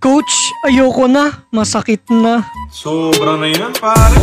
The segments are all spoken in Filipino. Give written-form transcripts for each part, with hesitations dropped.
Coach, ayoko na. Masakit na. Sobrang na yun, pare.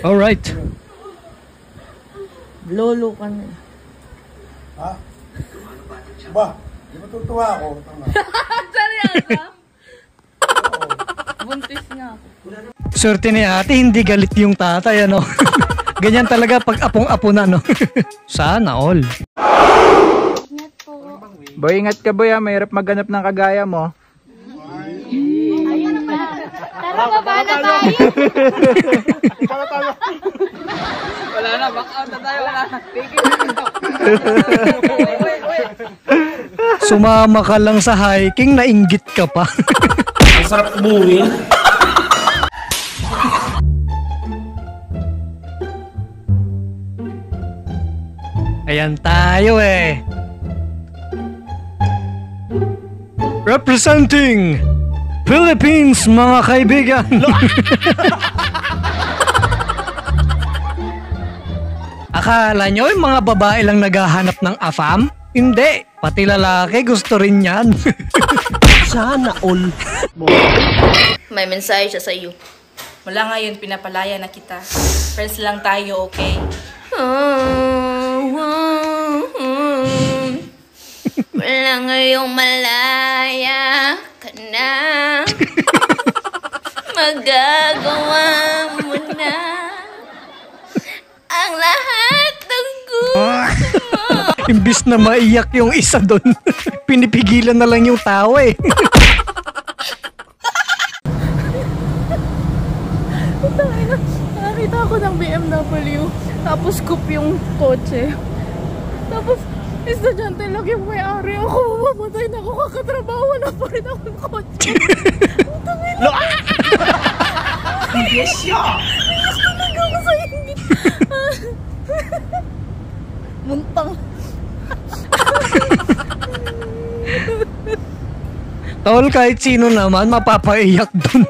Alright. Lolo ka na. Ha? Ba? Di ba tutuwa ako? Seryoso? Buntis nga ako. Swerte ni ate, hindi galit yung tatay, ano? Ganyan talaga pag apong-apo na, no? Sana all. Ingat po. Boy, ingat ka boy, mahirap maghanap ng kagaya mo. Ayun na. Tara, baba na tayo. Wala na, back out na tayo, wala na. Sumama ka lang sa hiking, nainggit ka pa. Ang sarap buuin. Ayan tayo eh. Representing Philippines, mga kaibigan. Akala nyo yung mga babae lang naghahanap ng afam? Hindi, pati lalaki gusto rin yan. Sana all. May mensahe siya sa iyo. Mula ngayon, pinapalaya na kita. Friends lang tayo, okay? Wala ngayong malaya ka na. Magagawa mo na ang lahat ng gusto mo. Imbis na maiyak yung isa doon, pinipigilan na lang yung tao eh. Nakakita ako ng BMW. Tapos scoop yung kotse. Tapos estudyante lang yung may-ari. Ako mamamatay na ako kakatrabaho. Wala pa rin akong kotse. Yes, siya! Talaga ako sa hindi. Muntang. Tol, kahit sino naman mapapaiyak dun.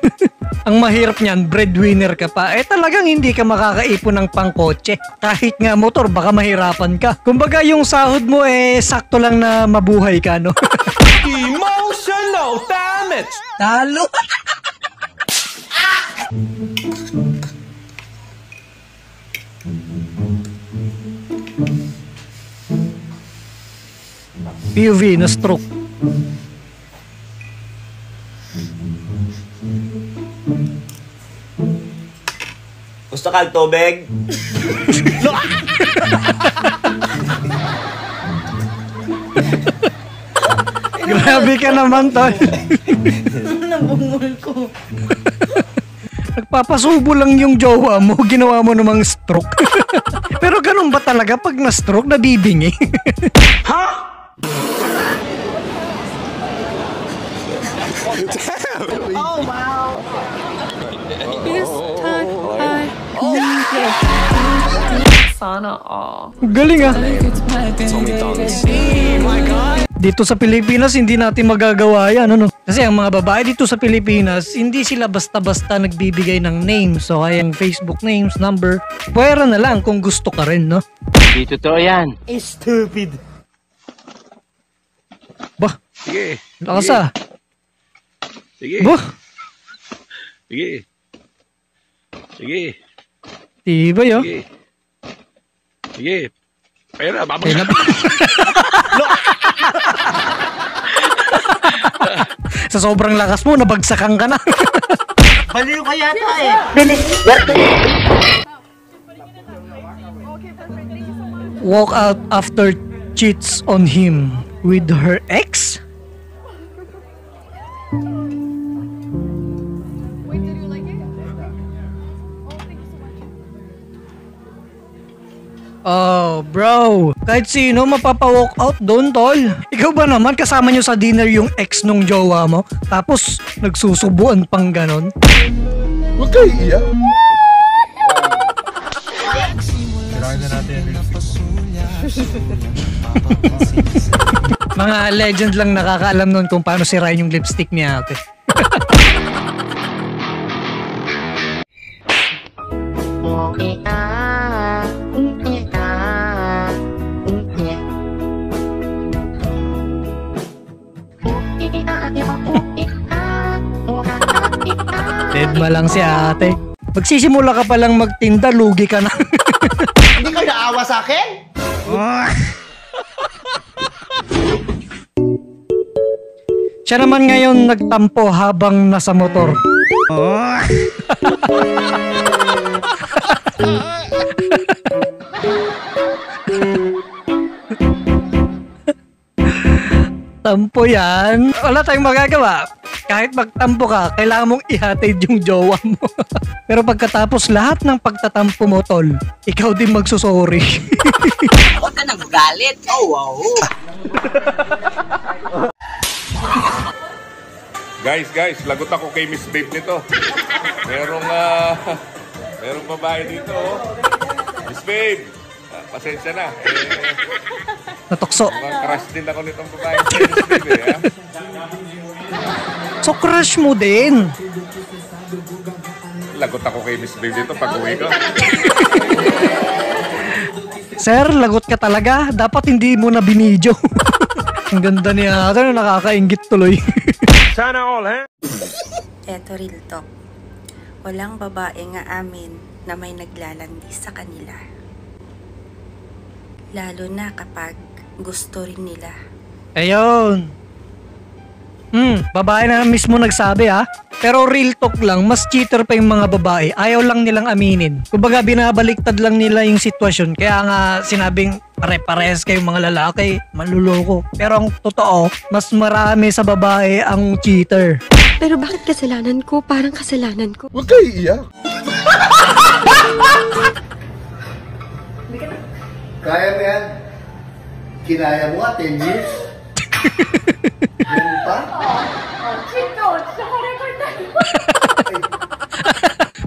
Ang mahirap niyan, breadwinner ka pa. Eh talagang hindi ka makakaipon ng pangkotse. Kahit nga motor, baka mahirapan ka. Kumbaga yung sahod mo sakto lang na mabuhay ka, no? Emotional damage! Talo! POV na stroke. Gusto ka tubig? Grabe ka naman, tol. Nabungol ko. Nagpapasubo lang yung jowa mo, ginawa mo namang stroke. Pero ganun ba talaga pag na-stroke, nabibingi? Ha? Sana all. Galing ah. Dito sa Pilipinas, hindi natin magagawa yan, ano? Kasi ang mga babae dito sa Pilipinas, hindi sila basta-basta nagbibigay ng names. So, kayang Facebook names, number. Pwera na lang kung gusto ka rin, no? Hindi totoo yan. Stupid. Bah, Sige. lakas ah. Sige. Bah, Sige. Sige. tibay oh. Sige. Sige. Pera, Eh, babagsak. Sa sobrang lakas mo, nabagsakan ka na. Baliw ka yata eh. Walk out after cheats on him with her ex? Oh, bro. Kahit sino mapapa-walk out doon, tol. Ikaw ba naman kasama nyo sa dinner yung ex nung jowa mo? Tapos, nagsusubuan pang ganon? Huwag kayo iiyak. Mga legend lang nakakaalam nun kung paano sirain yung lipstick ni ate. Kalma lang si ate. Magsisimula ka palang magtinda, lugi ka na. Hindi ka naawa sa akin? Siya naman ngayon nagtampo habang nasa motor. Tampo yan. Wala tayong magagawa. Kahit magtampo ka, kailangan mong ihatid yung jowa mo. Pero pagkatapos lahat ng pagtatampo mo, tol, ikaw din magsusorry. Huwag ka nang galit. Oh, wow. Guys, lagot ako kay Miss Babe nito. Merong babae dito. Miss Babe, pasensya na. Natukso. Mukhang crush din ako nitong babae si Miss Babe ha? So crush mo din. Lagot ako kay Miss Babe dito pag uwi ko. Sir, lagot ka talaga. Dapat hindi mo na binidyo. Ang ganda niya. Ito nakakaingit tuloy. Sana all, ha? Eto real talk. Walang babae nga amin na may naglalandi sa kanila. Lalo na kapag gusto rin nila. Ayun. Babae na mismo nagsabi ha. Pero real talk lang, mas cheater pa yung mga babae. Ayaw lang nilang aminin. Kumbaga binabaliktad lang nila yung sitwasyon. Kaya nga sinabing pare-pares kayong mga lalaki, manluloko. Pero ang totoo, mas marami sa babae ang cheater. Pero bakit kasalanan ko? Parang kasalanan ko. Huwag kayo iiyak. Kaya mo yan? Kinaya mo nga 10 years? Yan pa? Cheat coach, naka-record tayo.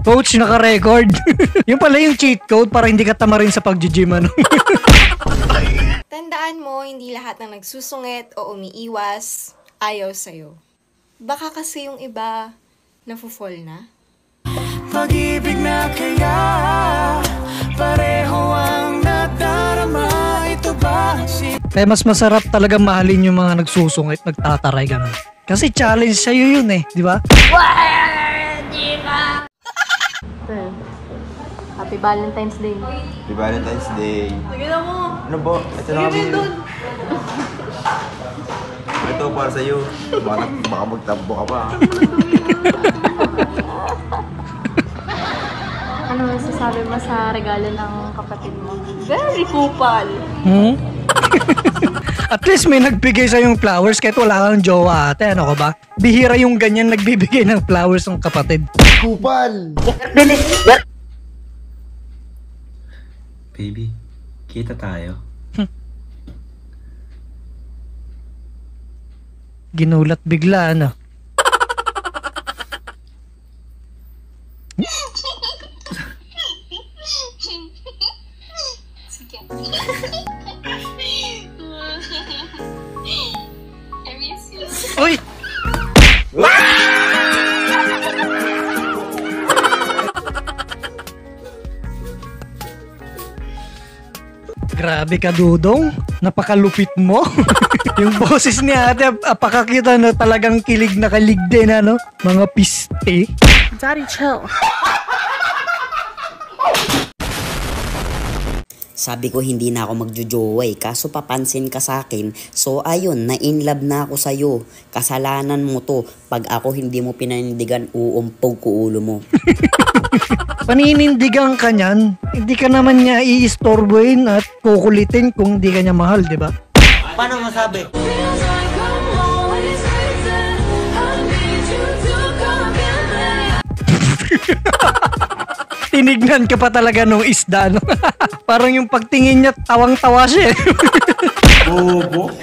Coach, naka-record. Yung pala yung cheat code para hindi ka tamarin sa pag-gym ano. Tandaan mo, hindi lahat ng nagsusungit o umiiwas ayaw sa'yo. Baka kasi yung iba nafo-fall na. Pag-ibig na kaya pareho ang nadarama. Ito ba Kaya mas masarap talaga mahalin yung mga nagsusungit, nagtataray ganun. Kasi challenge sa'yo yun eh, di ba? Happy Valentine's Day. Happy Valentine's Day. Sige na mo. Ano ba? Ito na kami. Ito para sa'yo. Baka magtampo ka pa. Ano masasabi mo sa regalo ng kapatid mo? Very kupal. At least may nagbigay sa yung flowers kahit wala kang jowa ate. Ano ka ba? Bihira yung ganyan nagbibigay ng flowers ng kapatid. Kupal! Baby, kita tayo. Ginulat bigla ano. Sige. I miss you. Uy! Grabe ka, Dudong. Napakalupit mo. Yung boses ni ate, apakakita na talagang kilig na kilig din, ano? Mga piste. Daddy, chill. Sabi ko hindi na ako magjojowa kaso papansin ka sa akin. So ayun, na-inlove na ako sa'yo. Kasalanan mo to. Pag ako hindi mo pinanindigan, uumpog ko ulo mo. Paninindigan ka niyan, hindi ka naman niya iistorbohin at kukulitin kung hindi ka niya mahal, di ba? Paano masabi? Tinignan ka pa talaga nung isda, no? Parang yung pagtingin niya, tawang-tawa siya. Bobo.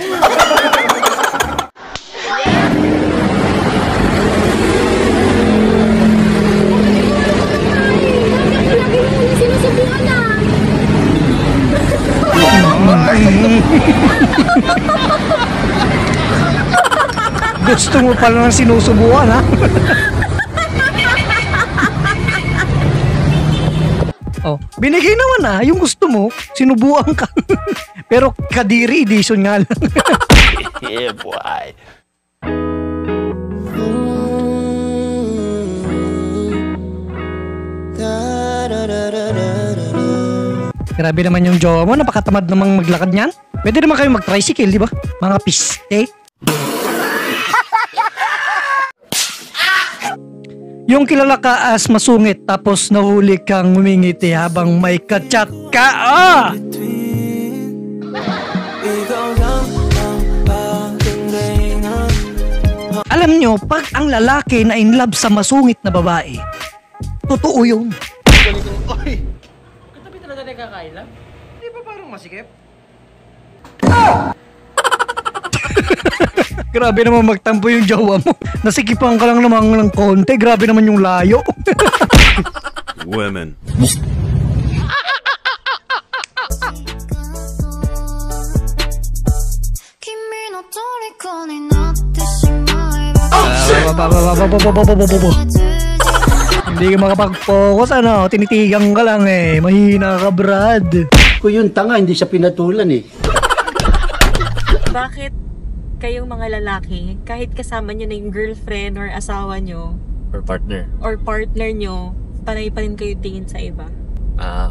Gusto mo pala ng sinusubuan, ha? Oh, binigay naman na yung gusto mo, sinubuan ka. Pero Kadiri edition nga lang. Yeah, boy. Grabe naman yung jowa mo, napakatamad namang maglakad niyan. Pwede naman kayo mag-tricycle, di ba? Mga piste. Yung kilala ka as masungit tapos nahuli kang ngumingiti habang may kachat ka. Alam nyo, pag ang lalaki na in love sa masungit na babae, totoo yun. Oy! Katabi talaga na kakaila? Hindi ba parang masikip? Grabe naman magtampo yung jowa mo. Nasikipan ka lang naman ng konti. Grabe naman yung layo. Women. Hindi ka makapag-focus, ano? Tinitigan ka lang eh. Mahina ka, Brad. Kung yung tanga, hindi siya pinatulan eh. Bakit kayong mga lalaki, kahit kasama nyo na yung girlfriend or asawa nyo, Or partner nyo, panay pa rin kayo tingin sa iba?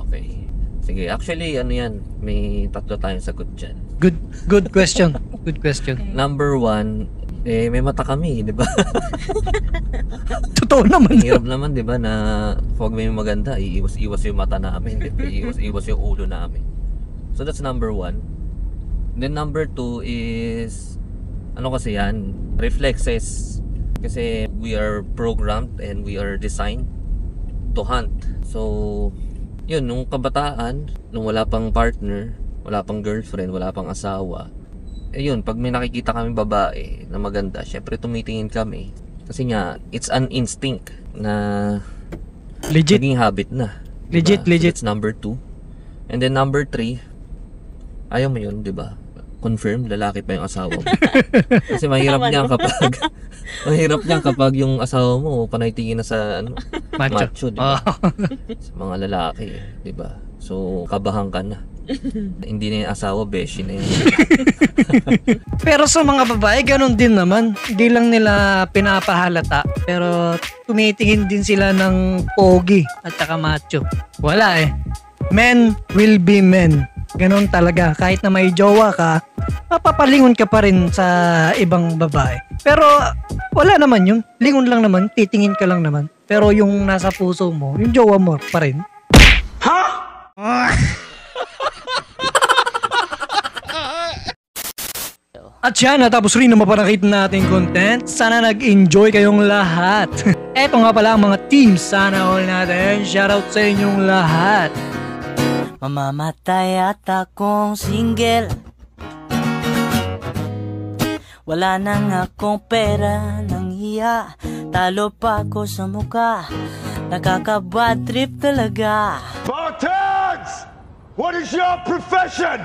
Okay. Sige, actually, ano yan, may tatlo tayong sagot dyan. Good question. Good question. Okay. Number 1, may mata kami, di ba? Totoo naman. Hirap naman, di ba, na pag may maganda, iiwas-iwas yung mata namin, di ba? Iiwas-iwas yung ulo namin. So that's number 1. Then number 2 is, ano kasi yan, reflexes. Kasi we are programmed and we are designed to hunt. So, yun, nung kabataan, nung wala pang partner, wala pang girlfriend, wala pang asawa, yun, pag may nakikita kami babae na maganda, syempre tumitingin kami. Kasi nga, it's an instinct na legit. Naging habit na. Diba? Legit. So that's number 2. And then number 3, ayaw mo yun, di ba? Confirm, lalaki pa yung asawa mo. Kasi mahirap niyan kapag yung asawa mo panay tingin na sa macho, di ba? Sa mga lalaki, di ba? So, kabahan ka na. Hindi na yung asawa, beshi na yun. Pero sa mga babae, ganun din naman. Hindi lang nila pinapahalata. Pero tumitingin din sila ng pogi at saka macho. Wala eh. Men will be men. Ganon talaga. Kahit na may jowa ka, mapapalingon ka pa rin sa ibang babae. Pero wala naman yun. Lingon lang naman. Titingin ka lang naman. Pero yung nasa puso mo, yung jowa mo pa rin. Ha? At yan, natapos rin na mapanakit nating content. Sana nag-enjoy kayong lahat. Eto nga pala ang mga teams. Sana all natin. Shoutout sa inyong lahat. Mamamatay at akong single. Wala nang akong pera nang hiya. Talo pa ako sa muka. Nakaka-bad trip talaga. Spartans! What is your profession?